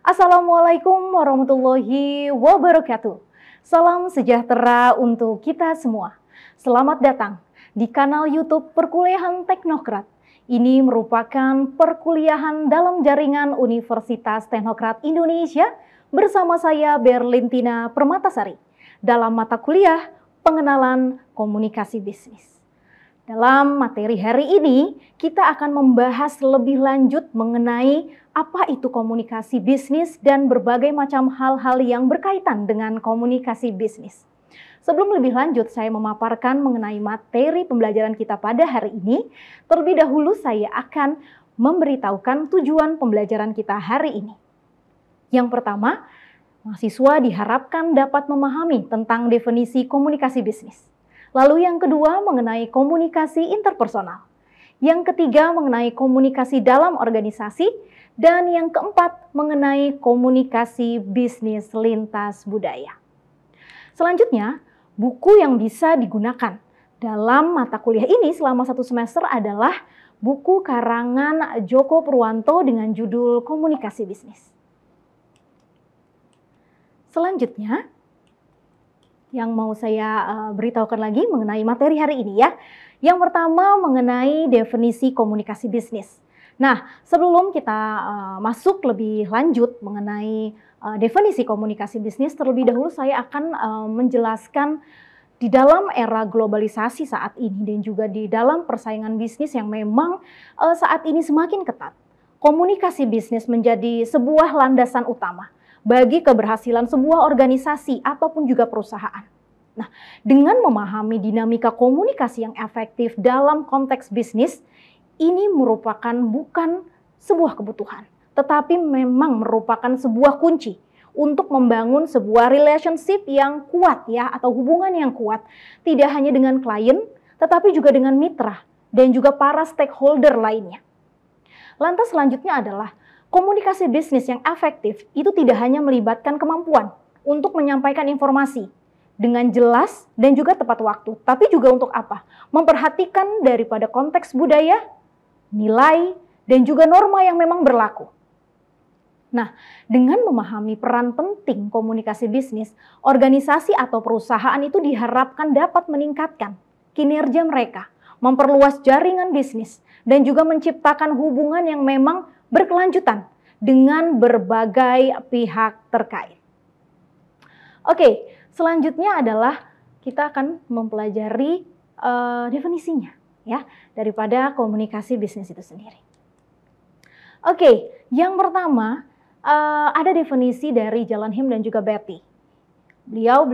Assalamualaikum warahmatullahi wabarakatuh. Salam sejahtera untuk kita semua. Selamat datang di kanal YouTube Perkuliahan Teknokrat. Ini merupakan perkuliahan dalam jaringan Universitas Teknokrat Indonesia bersama saya Berlintina Permatasari dalam mata kuliah Pengenalan Komunikasi Bisnis. Dalam materi hari ini, kita akan membahas lebih lanjut mengenai apa itu komunikasi bisnis dan berbagai macam hal-hal yang berkaitan dengan komunikasi bisnis. Sebelum lebih lanjut, saya memaparkan mengenai materi pembelajaran kita pada hari ini. Terlebih dahulu, saya akan memberitahukan tujuan pembelajaran kita hari ini. Yang pertama, mahasiswa diharapkan dapat memahami tentang definisi komunikasi bisnis. Lalu yang kedua mengenai komunikasi interpersonal. Yang ketiga mengenai komunikasi dalam organisasi. Dan yang keempat mengenai komunikasi bisnis lintas budaya. Selanjutnya, buku yang bisa digunakan dalam mata kuliah ini selama 1 semester adalah buku karangan Joko Purwanto dengan judul Komunikasi Bisnis. Selanjutnya, yang mau saya beritahukan lagi mengenai materi hari ini ya. Yang pertama mengenai definisi komunikasi bisnis. Nah, sebelum kita masuk lebih lanjut mengenai definisi komunikasi bisnis, terlebih dahulu saya akan menjelaskan di dalam era globalisasi saat ini dan juga di dalam persaingan bisnis yang memang saat ini semakin ketat. Komunikasi bisnis menjadi sebuah landasan utama bagi keberhasilan sebuah organisasi ataupun juga perusahaan. Nah, dengan memahami dinamika komunikasi yang efektif dalam konteks bisnis, ini merupakan bukan sebuah kebutuhan, tetapi memang merupakan sebuah kunci untuk membangun sebuah relationship yang kuat ya, atau hubungan yang kuat, tidak hanya dengan klien, tetapi juga dengan mitra dan juga para stakeholder lainnya. Lantas selanjutnya adalah komunikasi bisnis yang efektif itu tidak hanya melibatkan kemampuan untuk menyampaikan informasi dengan jelas dan juga tepat waktu, tapi juga untuk apa? Memperhatikan daripada konteks budaya, nilai, dan juga norma yang memang berlaku. Nah, dengan memahami peran penting komunikasi bisnis, organisasi atau perusahaan itu diharapkan dapat meningkatkan kinerja mereka, memperluas jaringan bisnis, dan juga menciptakan hubungan yang memang berkelanjutan dengan berbagai pihak terkait. Oke, selanjutnya adalah kita akan mempelajari definisinya ya daripada komunikasi bisnis itu sendiri. Oke, yang pertama ada definisi dari Jalanhim dan juga Betty. Beliau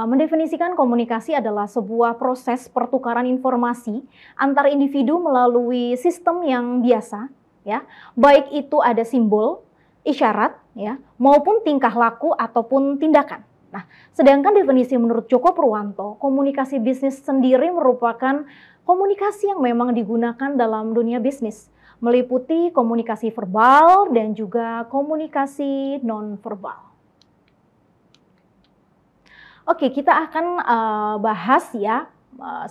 mendefinisikan komunikasi adalah sebuah proses pertukaran informasi antar individu melalui sistem yang biasa, ya, baik itu ada simbol, isyarat, ya, maupun tingkah laku ataupun tindakan. Nah, sedangkan definisi menurut Joko Purwanto, komunikasi bisnis sendiri merupakan komunikasi yang memang digunakan dalam dunia bisnis, meliputi komunikasi verbal dan juga komunikasi non-verbal. Oke, kita akan bahas ya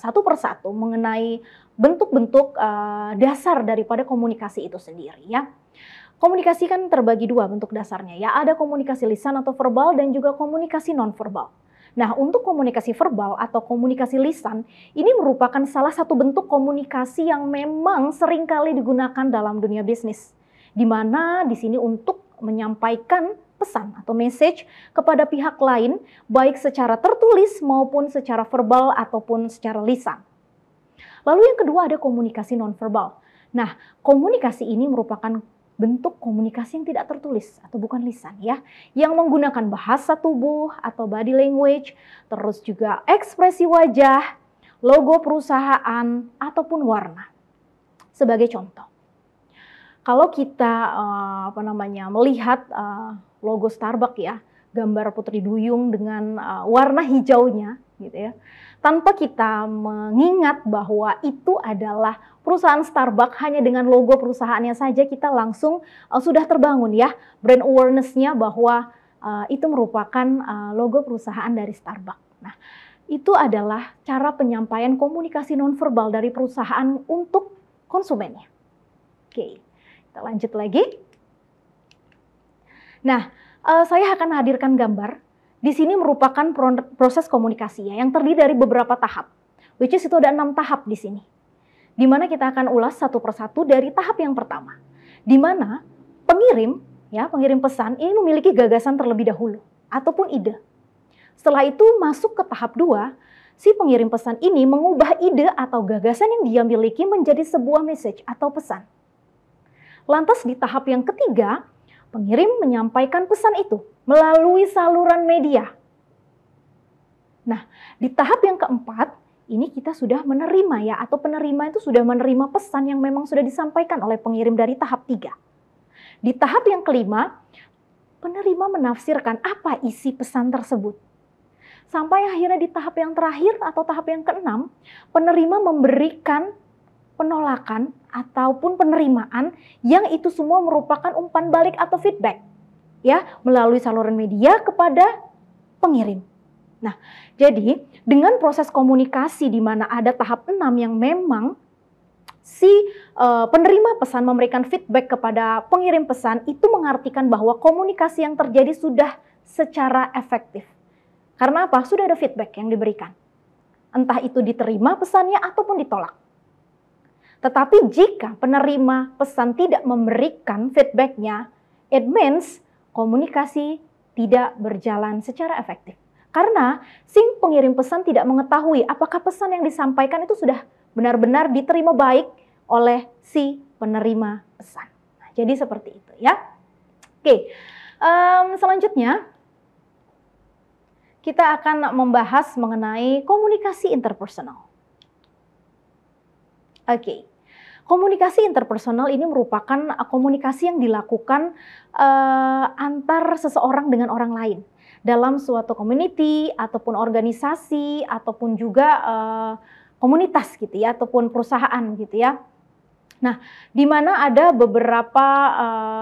satu persatu mengenai bentuk-bentuk dasar daripada komunikasi itu sendiri ya. Komunikasi kan terbagi dua bentuk dasarnya ya, ada komunikasi lisan atau verbal dan juga komunikasi non-verbal. Nah, untuk komunikasi verbal atau komunikasi lisan, ini merupakan salah satu bentuk komunikasi yang memang seringkali digunakan dalam dunia bisnis. Di mana di sini untuk menyampaikan pesan atau message kepada pihak lain, baik secara tertulis maupun secara verbal ataupun secara lisan. Lalu yang kedua ada komunikasi non-verbal. Nah, komunikasi ini merupakan bentuk komunikasi yang tidak tertulis atau bukan lisan ya, yang menggunakan bahasa tubuh atau body language, terus juga ekspresi wajah, logo perusahaan ataupun warna. Sebagai contoh, kalau kita melihat logo Starbucks ya, gambar Putri Duyung dengan warna hijaunya gitu ya, tanpa kita mengingat bahwa itu adalah perusahaan Starbucks, hanya dengan logo perusahaannya saja kita langsung sudah terbangun ya brand awareness-nya bahwa itu merupakan logo perusahaan dari Starbucks. Nah, itu adalah cara penyampaian komunikasi nonverbal dari perusahaan untuk konsumennya. Oke, kita lanjut lagi. Nah, saya akan hadirkan gambar. Di sini merupakan proses komunikasi ya, yang terdiri dari beberapa tahap. Which is itu ada 6 tahap di sini. Di mana kita akan ulas satu persatu dari tahap yang pertama. Di mana pengirim pesan ini memiliki gagasan terlebih dahulu ataupun ide. Setelah itu masuk ke tahap 2, si pengirim pesan ini mengubah ide atau gagasan yang dia miliki menjadi sebuah message atau pesan. Lantas di tahap yang ketiga, pengirim menyampaikan pesan itu melalui saluran media. Nah, di tahap yang keempat, ini kita sudah menerima ya, atau penerima itu sudah menerima pesan yang memang sudah disampaikan oleh pengirim dari tahap 3. Di tahap yang kelima, penerima menafsirkan apa isi pesan tersebut. Sampai akhirnya di tahap yang terakhir atau tahap yang keenam, penerima memberikan penolakan ataupun penerimaan yang itu semua merupakan umpan balik atau feedback ya melalui saluran media kepada pengirim. Nah, jadi dengan proses komunikasi di mana ada tahap 6 yang memang si penerima pesan memberikan feedback kepada pengirim pesan, itu mengartikan bahwa komunikasi yang terjadi sudah secara efektif. Karena apa? Sudah ada feedback yang diberikan. Entah itu diterima pesannya ataupun ditolak. Tetapi jika penerima pesan tidak memberikan feedbacknya, it means komunikasi tidak berjalan secara efektif. Karena si pengirim pesan tidak mengetahui apakah pesan yang disampaikan itu sudah benar-benar diterima baik oleh si penerima pesan. Nah, jadi seperti itu ya. Oke, selanjutnya kita akan membahas mengenai komunikasi interpersonal. Oke, komunikasi interpersonal ini merupakan komunikasi yang dilakukan antar seseorang dengan orang lain dalam suatu community ataupun organisasi ataupun juga komunitas gitu ya, ataupun perusahaan gitu ya. Nah, di mana ada beberapa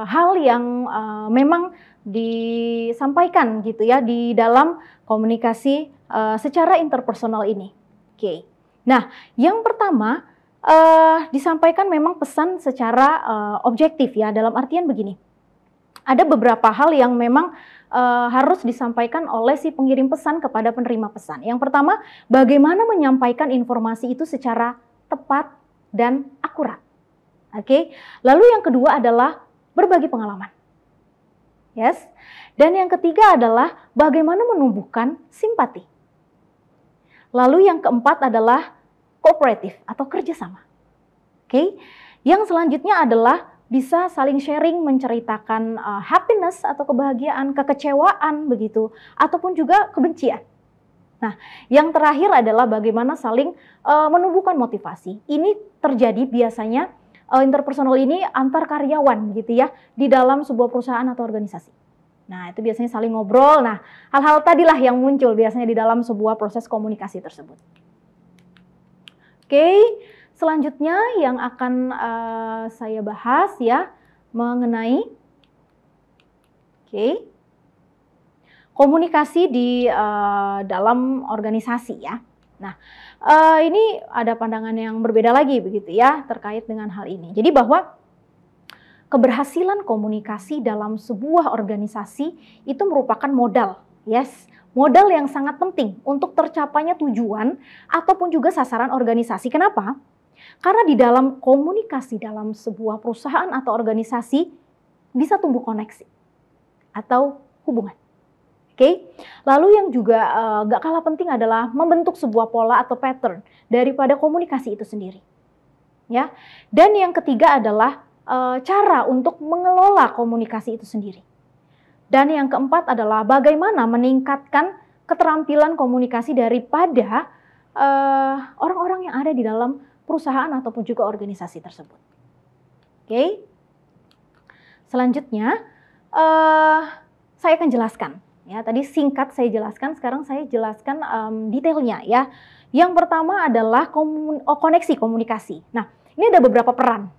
hal yang memang disampaikan gitu ya di dalam komunikasi secara interpersonal ini. Oke. Nah, yang pertama disampaikan memang pesan secara objektif ya, dalam artian begini. Ada beberapa hal yang memang harus disampaikan oleh si pengirim pesan kepada penerima pesan. Yang pertama, bagaimana menyampaikan informasi itu secara tepat dan akurat. Oke. Lalu yang kedua adalah berbagi pengalaman. Yes. Dan yang ketiga adalah bagaimana menumbuhkan simpati. Lalu yang keempat adalah kooperatif atau kerjasama. Oke. Yang selanjutnya adalah bisa saling sharing, menceritakan happiness atau kebahagiaan, kekecewaan begitu, ataupun juga kebencian. Nah, yang terakhir adalah bagaimana saling menumbuhkan motivasi. Ini terjadi biasanya interpersonal ini antar karyawan gitu ya, di dalam sebuah perusahaan atau organisasi. Nah, itu biasanya saling ngobrol. Nah, hal-hal tadilah yang muncul biasanya di dalam sebuah proses komunikasi tersebut. Oke, selanjutnya yang akan saya bahas ya mengenai komunikasi di dalam organisasi ya. Nah, ini ada pandangan yang berbeda lagi begitu ya terkait dengan hal ini. Jadi bahwa keberhasilan komunikasi dalam sebuah organisasi itu merupakan modal, yes. Modal yang sangat penting untuk tercapainya tujuan ataupun juga sasaran organisasi. Kenapa? Karena di dalam komunikasi dalam sebuah perusahaan atau organisasi bisa tumbuh koneksi atau hubungan. Oke. Lalu yang juga gak kalah penting adalah membentuk sebuah pola atau pattern daripada komunikasi itu sendiri. Ya. Dan yang ketiga adalah cara untuk mengelola komunikasi itu sendiri. Dan yang keempat adalah bagaimana meningkatkan keterampilan komunikasi daripada orang-orang yang ada di dalam perusahaan ataupun juga organisasi tersebut. Oke. Selanjutnya, saya akan jelaskan. Ya, tadi singkat saya jelaskan, sekarang saya jelaskan detailnya ya. Yang pertama adalah koneksi komunikasi. Nah, ini ada beberapa peran.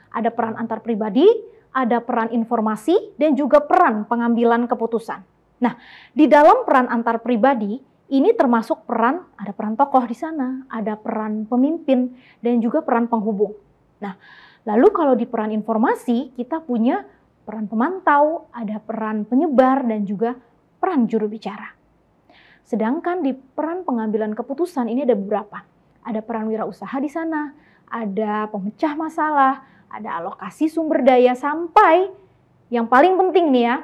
Ada peran antar pribadi, ada peran informasi, dan juga peran pengambilan keputusan. Nah, di dalam peran antar pribadi, ini termasuk ada peran tokoh di sana, ada peran pemimpin, dan juga peran penghubung. Nah, lalu kalau di peran informasi, kita punya peran pemantau, ada peran penyebar, dan juga peran juru bicara. Sedangkan di peran pengambilan keputusan ini ada beberapa. Ada peran wirausaha di sana, ada pemecah masalah, ada alokasi sumber daya, sampai yang paling penting nih ya,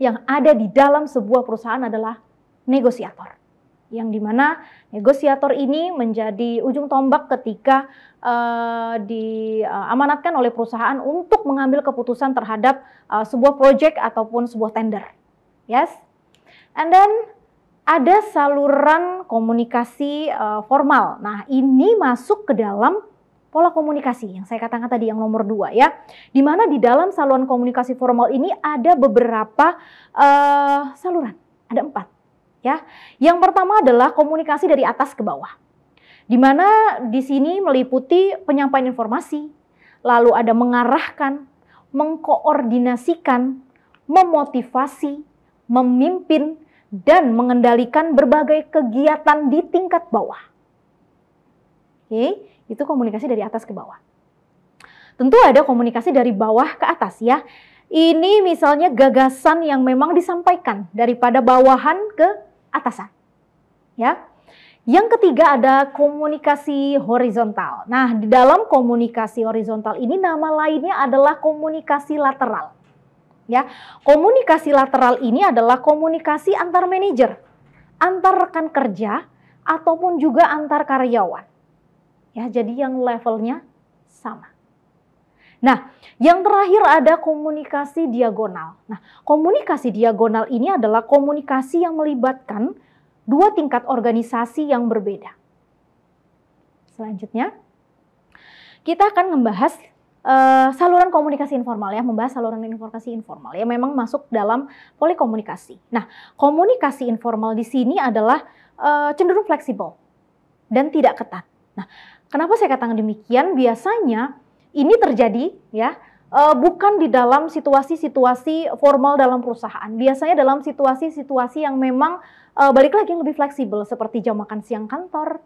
yang ada di dalam sebuah perusahaan adalah negosiator. Yang dimana negosiator ini menjadi ujung tombak ketika diamanatkan oleh perusahaan untuk mengambil keputusan terhadap sebuah proyek ataupun sebuah tender. Yes, and then ada saluran komunikasi formal. Nah, ini masuk ke dalam pola komunikasi yang saya katakan tadi, yang nomor 2 ya. Di mana di dalam saluran komunikasi formal ini ada beberapa saluran, ada 4 ya. Yang pertama adalah komunikasi dari atas ke bawah. Di mana di sini meliputi penyampaian informasi, lalu ada mengarahkan, mengkoordinasikan, memotivasi, memimpin, dan mengendalikan berbagai kegiatan di tingkat bawah. Oke, itu komunikasi dari atas ke bawah. Tentu ada komunikasi dari bawah ke atas ya. Ini misalnya gagasan yang memang disampaikan daripada bawahan ke atasan. Ya. Yang ketiga ada komunikasi horizontal. Nah, di dalam komunikasi horizontal ini nama lainnya adalah komunikasi lateral. Ya, komunikasi lateral ini adalah komunikasi antar manajer, antar rekan kerja, ataupun juga antar karyawan. Ya, jadi yang levelnya sama. Nah, yang terakhir ada komunikasi diagonal. Nah, komunikasi diagonal ini adalah komunikasi yang melibatkan 2 tingkat organisasi yang berbeda. Selanjutnya, kita akan membahas saluran komunikasi informal ya, membahas saluran komunikasi informal ya, memang masuk dalam polikomunikasi. Nah, komunikasi informal di sini adalah cenderung fleksibel dan tidak ketat. Nah, kenapa saya katakan demikian? Biasanya ini terjadi ya, bukan di dalam situasi-situasi formal dalam perusahaan. Biasanya dalam situasi-situasi yang memang balik lagi yang lebih fleksibel, seperti jam makan siang kantor,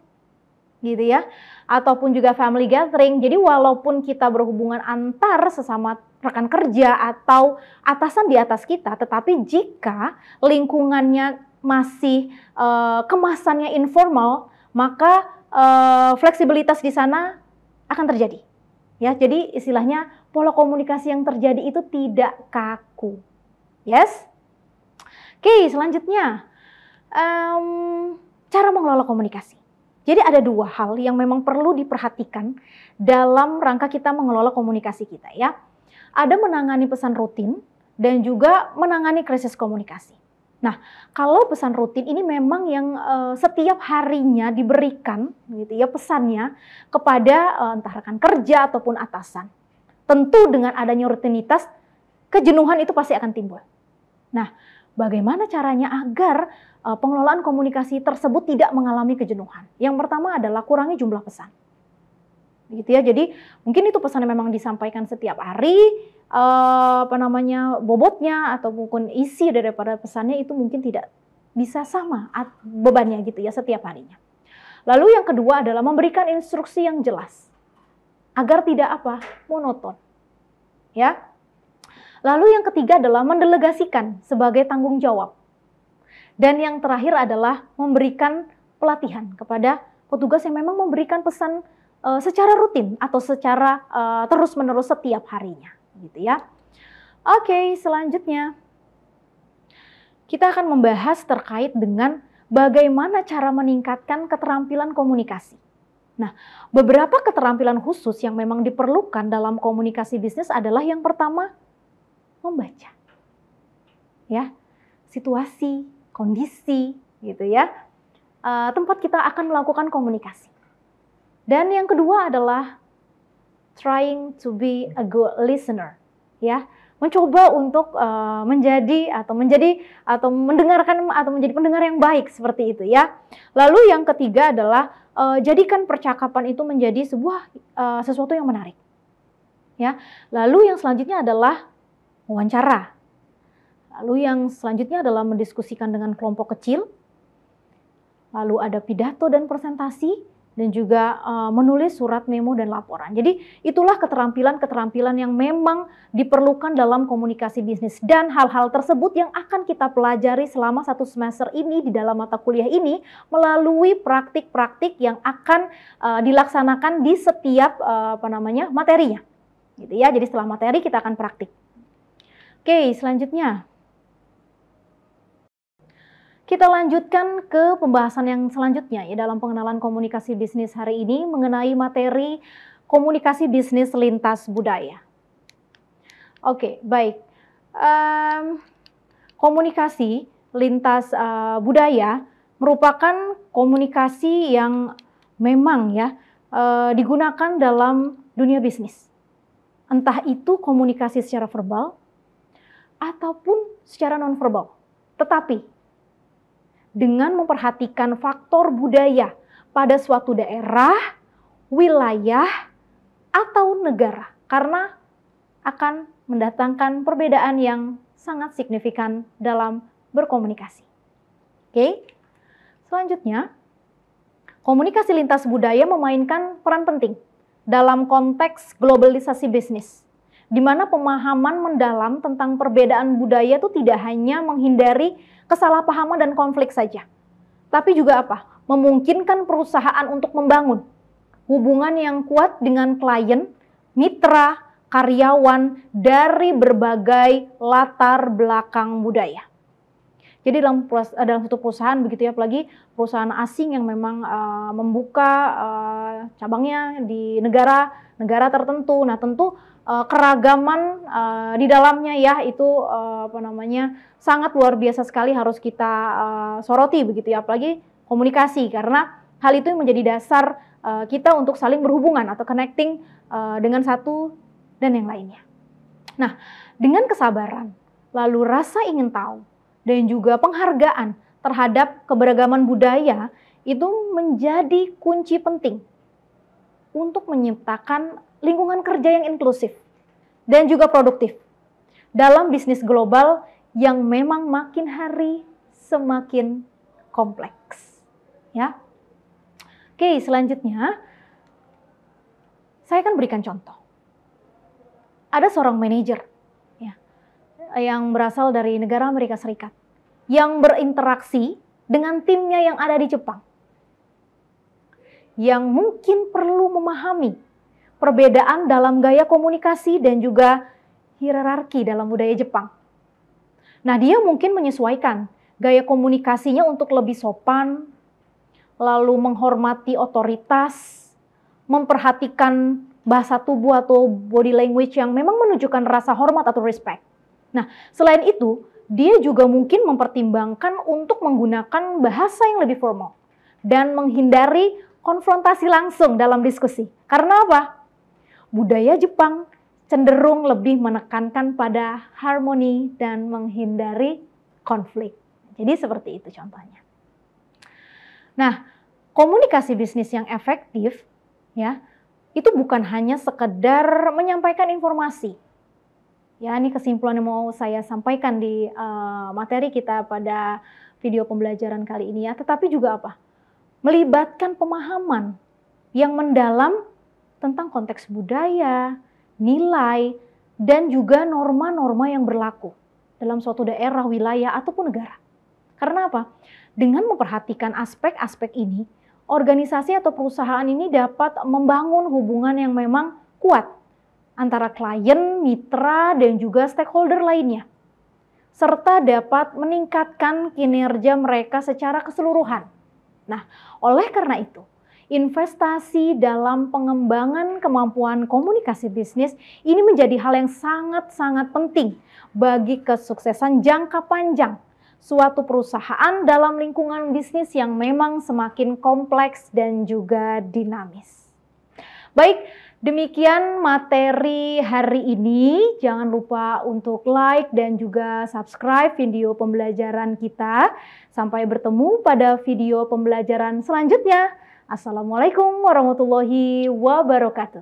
gitu ya, ataupun juga family gathering. Jadi walaupun kita berhubungan antar sesama rekan kerja atau atasan di atas kita, tetapi jika lingkungannya masih kemasannya informal, maka fleksibilitas di sana akan terjadi. Ya, jadi istilahnya pola komunikasi yang terjadi itu tidak kaku. Yes? Oke, selanjutnya cara mengelola komunikasi. Jadi ada 2 hal yang memang perlu diperhatikan dalam rangka kita mengelola komunikasi kita ya. Ada menangani pesan rutin dan juga menangani krisis komunikasi. Nah, kalau pesan rutin ini memang yang setiap harinya diberikan gitu ya pesannya kepada entah rekan kerja ataupun atasan. Tentu dengan adanya rutinitas, kejenuhan itu pasti akan timbul. Nah, bagaimana caranya agar pengelolaan komunikasi tersebut tidak mengalami kejenuhan? Yang pertama adalah kurangi jumlah pesan. Gitu ya. Jadi mungkin itu pesan yang memang disampaikan setiap hari, bobotnya atau mungkin isi daripada pesannya itu mungkin tidak bisa sama bebannya gitu ya setiap harinya. Lalu yang kedua adalah memberikan instruksi yang jelas agar tidak monoton. Ya. Lalu yang ketiga adalah mendelegasikan sebagai tanggung jawab. Dan yang terakhir adalah memberikan pelatihan kepada petugas yang memang memberikan pesan secara rutin atau secara terus-menerus setiap harinya, gitu ya. Oke, selanjutnya kita akan membahas terkait dengan bagaimana cara meningkatkan keterampilan komunikasi. Nah, beberapa keterampilan khusus yang memang diperlukan dalam komunikasi bisnis adalah yang pertama, membaca. Ya, situasi, kondisi gitu ya, tempat kita akan melakukan komunikasi. Dan yang kedua adalah trying to be a good listener, ya, mencoba untuk menjadi pendengar yang baik seperti itu ya. Lalu yang ketiga adalah jadikan percakapan itu menjadi sesuatu yang menarik, ya. Lalu yang selanjutnya adalah wawancara. Lalu yang selanjutnya adalah mendiskusikan dengan kelompok kecil. Lalu ada pidato dan presentasi. dan juga menulis surat memo dan laporan. Jadi itulah keterampilan-keterampilan yang memang diperlukan dalam komunikasi bisnis, dan hal-hal tersebut yang akan kita pelajari selama 1 semester ini di dalam mata kuliah ini melalui praktik-praktik yang akan dilaksanakan di setiap materinya. Gitu ya. Jadi setelah materi kita akan praktik. Oke, selanjutnya kita lanjutkan ke pembahasan yang selanjutnya ya dalam pengenalan komunikasi bisnis hari ini mengenai materi komunikasi bisnis lintas budaya. Oke, baik. Komunikasi lintas budaya merupakan komunikasi yang memang ya digunakan dalam dunia bisnis. Entah itu komunikasi secara verbal ataupun secara nonverbal. Tetapi dengan memperhatikan faktor budaya pada suatu daerah, wilayah, atau negara. Karena akan mendatangkan perbedaan yang sangat signifikan dalam berkomunikasi. Oke, selanjutnya, komunikasi lintas budaya memainkan peran penting dalam konteks globalisasi bisnis, di mana pemahaman mendalam tentang perbedaan budaya itu tidak hanya menghindari kesalahpahaman dan konflik saja, tapi juga memungkinkan perusahaan untuk membangun hubungan yang kuat dengan klien, mitra, karyawan dari berbagai latar belakang budaya. Jadi dalam satu perusahaan begitu ya, apalagi perusahaan asing yang memang membuka cabangnya di negara tertentu. Nah, tentu keragaman di dalamnya ya itu sangat luar biasa sekali, harus kita soroti begitu ya, apalagi komunikasi, karena hal itu menjadi dasar kita untuk saling berhubungan atau connecting dengan satu dan yang lainnya. Nah, dengan kesabaran, lalu rasa ingin tahu, dan juga penghargaan terhadap keberagaman budaya itu menjadi kunci penting untuk menciptakan lingkungan kerja yang inklusif dan juga produktif dalam bisnis global yang memang makin hari semakin kompleks. Ya. Oke, selanjutnya saya akan berikan contoh. Ada seorang manajer ya, yang berasal dari negara Amerika Serikat yang berinteraksi dengan timnya yang ada di Jepang, yang mungkin perlu memahami perbedaan dalam gaya komunikasi dan juga hierarki dalam budaya Jepang. Nah, dia mungkin menyesuaikan gaya komunikasinya untuk lebih sopan, lalu menghormati otoritas, memperhatikan bahasa tubuh atau body language yang memang menunjukkan rasa hormat atau respect. Nah, selain itu, dia juga mungkin mempertimbangkan untuk menggunakan bahasa yang lebih formal dan menghindari konfrontasi langsung dalam diskusi. Karena apa? Budaya Jepang cenderung lebih menekankan pada harmoni dan menghindari konflik. Jadi seperti itu contohnya. Nah, komunikasi bisnis yang efektif ya, itu bukan hanya sekedar menyampaikan informasi. Ya, ini kesimpulan yang mau saya sampaikan di materi kita pada video pembelajaran kali ini ya, tetapi juga melibatkan pemahaman yang mendalam tentang konteks budaya, nilai, dan juga norma-norma yang berlaku dalam suatu daerah, wilayah, ataupun negara. Karena apa? Dengan memperhatikan aspek-aspek ini, organisasi atau perusahaan ini dapat membangun hubungan yang memang kuat antara klien, mitra, dan juga stakeholder lainnya, serta dapat meningkatkan kinerja mereka secara keseluruhan. Nah, oleh karena itu, investasi dalam pengembangan kemampuan komunikasi bisnis ini menjadi hal yang sangat-sangat penting bagi kesuksesan jangka panjang suatu perusahaan dalam lingkungan bisnis yang memang semakin kompleks dan juga dinamis. Baik, demikian materi hari ini. Jangan lupa untuk like dan juga subscribe video pembelajaran kita. Sampai bertemu pada video pembelajaran selanjutnya. Assalamualaikum warahmatullahi wabarakatuh.